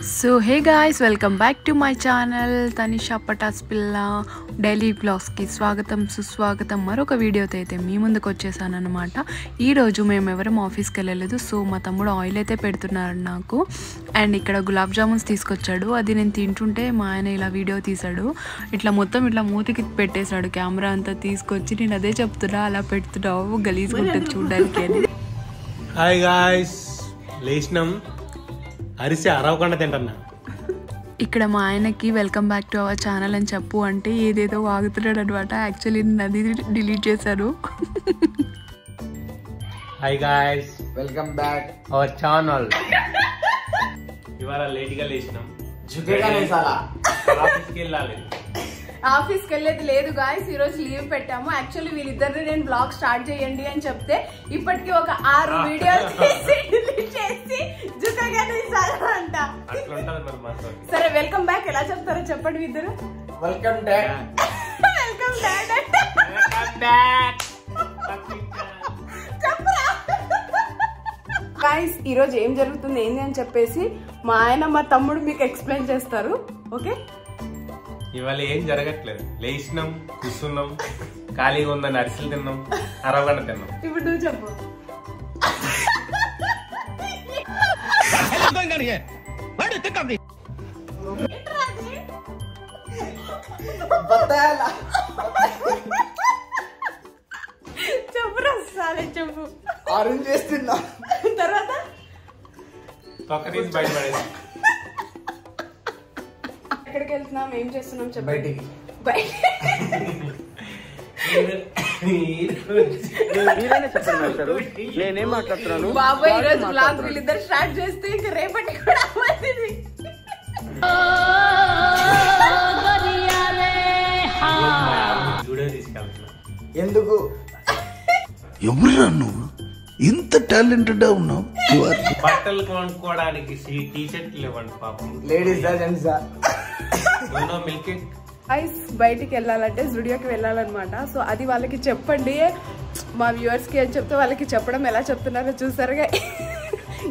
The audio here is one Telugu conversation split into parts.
So hey guys, welcome back to my channel Tanisha Patas పిల్ల డైలీ బ్లాగ్స్కి స్వాగతం సుస్వాగతం. మరొక వీడియోతో అయితే మీ ముందుకు వచ్చేసాను అనమాట. ఈరోజు మేము ఎవరం ఆఫీస్కి వెళ్ళలేదు. సో మా తమ్ముడు ఆయిల్ అయితే పెడుతున్నారు నాకు. అండ్ ఇక్కడ గులాబ్ జామున్స్ తీసుకొచ్చాడు. అది నేను తింటుంటే మా ఆయన ఇలా వీడియో తీశాడు. ఇట్లా మొత్తం ఇట్లా మూతికి పెట్టేశాడు కెమెరా అంతా తీసుకొచ్చి. నేను అదే చెప్తున్నా, అలా పెడుతున్నావు గలీజ్గా ఉంటుంది చూడడానికి అని. హాయ్ గాయ్స్, లేచినాం, అరిసి అరవకుండా తింటున్నా. ఇక్కడ మా ఆయనకి welcome back to our channel అని చెప్పు అంటే ఏదేదో వాగుతున్నాడు అనమాట. యాక్చువల్లీ నేను అది డిలీట్ చేశాను. Hi guys, welcome back our channel. ఇవాళ లేట్ గా లేచినాం. ఆఫీస్కి వెళ్ళాలి. ఆఫీస్కి వెళ్ళేది లేదు గాయస్, ఈ రోజు లీవ్ పెట్టాము. యాక్చువల్లీ వీళ్ళిద్దరిని నేను బ్లాగ్ స్టార్ట్ చేయండి అని చెప్తే ఇప్పటికి ఒక 6 వీడియోలు చేసి అంట. సరే వెల్కమ్ బ్యాక్ ఎలా చెప్తారో చెప్పండి ఇద్దరు. Welcome back. వెల్కమ్ బ్యాక్ చెప్పరా గాయస్. ఈ రోజు ఏం జరుగుతుంది ఏంది అని చెప్పేసి మా ఆయన మా తమ్ముడు మీకు ఎక్స్ప్లెయిన్ చేస్తారు. ఓకే, ఇవాళ ఏం జరగట్లేదు. లేచినాం, కూర్చున్నాం, ఖాళీగా ఉందని అరిసెలు తిన్నాం, అరవగంట తిన్నాం. ఇప్పుడు నువ్వు చెప్పు. చెప్పురా, సరే చెప్పు. ఆరెంజ్ చేస్తున్నా. తర్వాత తొక్కరీసి బయటపడేసి ఎక్కడికి వెళ్తున్నాం, ఏం చేస్తున్నాం చెప్పు. బయటికి నేనేం మాట్లాడుతున్నాను బాబాయ్. ఈ రోజు బ్లాగ్ వీళ్ళిద్దరు స్టార్ట్ చేస్తే ఇంకా రేపటి కూడా అవ్వదు. జూడియో తీసుకెళ్తున్నా. ఎందుకు? ఎవరురా నువ్వు ఇంత టాలెంటెడ్ ఉన్నావు? బట్టలు కొనుక్కోవడానికి టీ షర్ట్లు ఇవ్వండి పాపం. లేడీస్ దా జెంట్స్ దా? మిల్క్ ఐస్ బయటికి వెళ్ళాలంటే జుడియోకి వెళ్ళాలన్నమాట. సో అది వాళ్ళకి చెప్పండి, మా వ్యూవర్స్కి అని చెప్తే వాళ్ళకి చెప్పడం ఎలా చెప్తున్నారో చూసారుగా.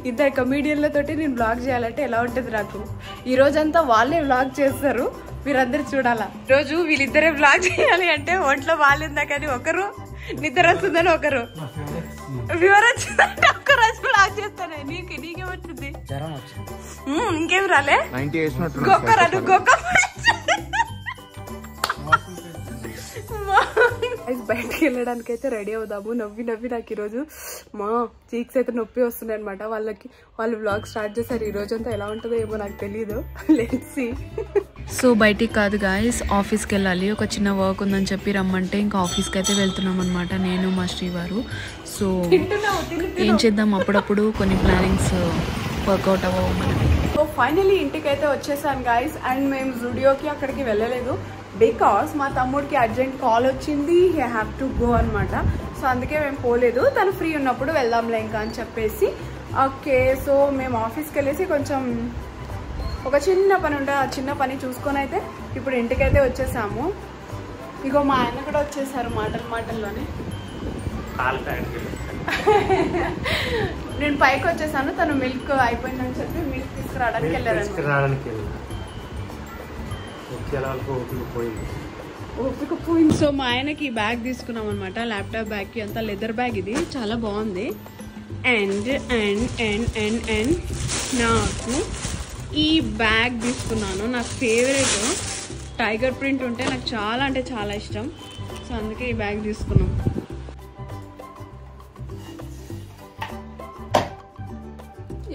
ఇద్దరు కమీడియన్లతోటి నేను బ్లాగ్ చేయాలంటే ఎలా ఉంటుంది నాకు. ఈ రోజంతా వాళ్ళే బ్లాగ్ చేస్తారు, మీరందరూ చూడాలా. రోజు వీళ్ళిద్దరే బ్లాగ్ చేయాలి అంటే ఒంట్లో బాగాలేదా కానీ ఒకరు నిద్ర వస్తుందని ఒకరు ఫీవర్ వచ్చిందంటే ఒక్క రోజు బ్లాగ్ చేస్తానే. నీకేమొచ్చింది? జ్వరం వచ్చింది. ఇంకేం రాలే? గొక్క రాదు, గొక్క బయటకి వెళ్ళడానికి అయితే రెడీ అవుదాము. నవ్వి నాకు ఈరోజు మా చీక్స్ అయితే నొప్పి వస్తున్నాయి అనమాట. వాళ్ళు వ్లాగ్ స్టార్ట్ చేశారు. ఈ రోజు అంతా ఎలా ఉంటుందో ఏమో నాకు తెలియదు. Let's see. సో బయటికి కాదు గాయస్, ఆఫీస్కి వెళ్ళాలి. ఒక చిన్న వర్క్ ఉందని చెప్పి రమ్మంటే ఇంకా ఆఫీస్కి అయితే వెళ్తున్నాం అనమాట, నేను మా శ్రీవారు. సో ఏం చేద్దాం, అప్పుడప్పుడు కొన్ని ప్లానింగ్స్ వర్కౌట్ అవ్వవు మనకి. సో ఫైనలీ ఇంటికి అయితే వచ్చేసాను గాయస్. అండ్ మేము జుడియోకి అక్కడికి వెళ్ళలేదు బికాస్ మా తమ్ముడికి అర్జెంట్ కాల్ వచ్చింది. హీ హ్యావ్ టు గో అనమాట. సో అందుకే మేము పోలేదు. తను ఫ్రీ ఉన్నప్పుడు వెళ్దాంలే ఇంకా అని చెప్పేసి. ఓకే, సో మేము ఆఫీస్కి వెళ్ళేసి కొంచెం ఒక చిన్న పని ఉంటే ఆ చిన్న పని చూసుకొని అయితే ఇప్పుడు ఇంటికైతే వచ్చేసాము. ఇగో మా ఆయన కూడా వచ్చేసారు మాటల్లోనే. నేను పైకి వచ్చేసాను, తను మిల్క్ అయిపోయిందని చెప్పి మిల్క్ తీసుకురావడానికి వెళ్ళారు. ఓపిక పోయింది. సో మా ఆయనకి ఈ బ్యాగ్ తీసుకున్నాం అనమాట, ల్యాప్టాప్ బ్యాగ్కి. అంతా లెదర్ బ్యాగ్, ఇది చాలా బాగుంది. And and and and and నాకు ఈ బ్యాగ్ తీసుకున్నాను. నాకు ఫేవరెట్ టైగర్ ప్రింట్ ఉంటే నాకు చాలా అంటే చాలా ఇష్టం. సో అందుకే ఈ బ్యాగ్ తీసుకున్నాం.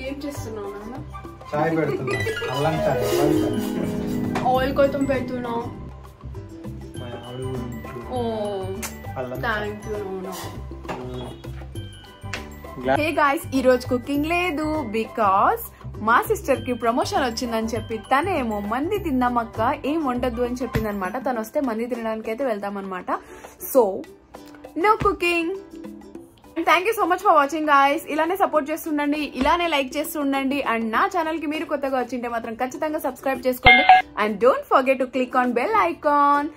ఏం చేస్తున్నావు నాన్న? చాయ్ పెడుతున్నా. అల్లం చాయ్. ఆయిల్ కొంచెం పెడుతున్నావు. ఓ థ్యాంక్ యూ. హే గాయ్స్, ఈ రోజు కుకింగ్ లేదు బికాస్ మా సిస్టర్ కి ప్రమోషన్ వచ్చిందని చెప్పి తనేమో మంది తిందామక్క ఏం వండద్దు అని చెప్పింది అనమాట. తను వస్తే మంది తినడానికి అయితే వెళ్తాం అనమాట. So no cooking. Thank you so much for watching guys. ఇలానే సపోర్ట్ చేస్తుండండి, ఇలానే లైక్ చేస్తుండండి. అండ్ నా ఛానల్ కి మీరు కొత్తగా వచ్చింటే మాత్రం ఖచ్చితంగా సబ్స్క్రైబ్ చేసుకోండి. And don't forget to click on bell icon.